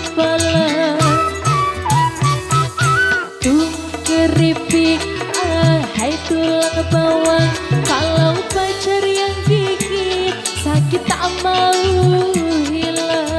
kepala. Keripik, hai tulang bawang. Kalau pacar yang gigit, sakit tak mau hilang.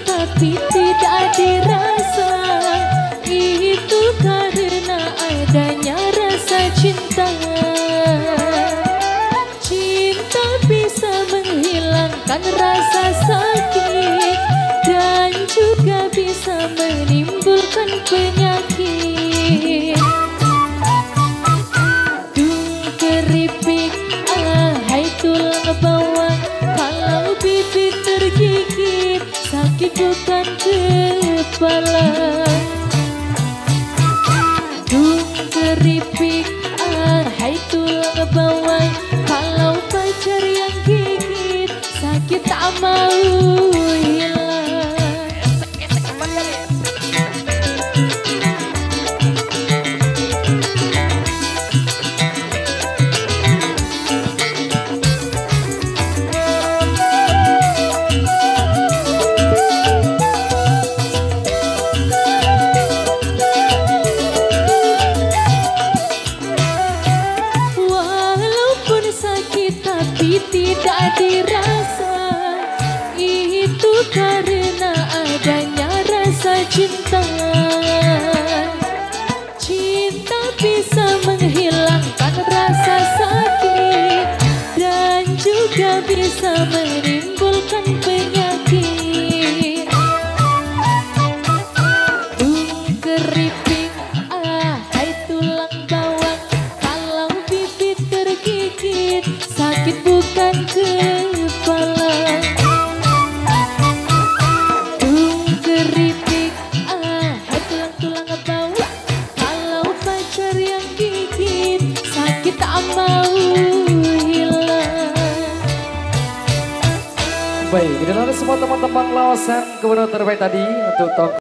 Tapi tidak dirasa, itu karena adanya rasa cinta. Cinta bisa menghilangkan rasa sakit dan juga bisa menimbulkan penyakit. Keripik, hai tulang bawang. Kalau bibir tergigit, sakit bukan kepala. Keripik, hai tulang bawang. Kalau pacar yang gigit, sakit tak mau hilang. Tapi tidak dirasa, itu karena adanya rasa cinta. Cinta bisa menghilangkan rasa sakit dan juga bisa menimbulkan penyakit. Keripik, hai tulang bawang. Kalau bibir tergigit, sakit bukan kepala. Keripik, hai tulang bawang. Kalau pacar yang gigit, sakit tak mau hilang. Baik, inilah semua teman-teman lawasan kebenaran terbaik tadi untuk tahun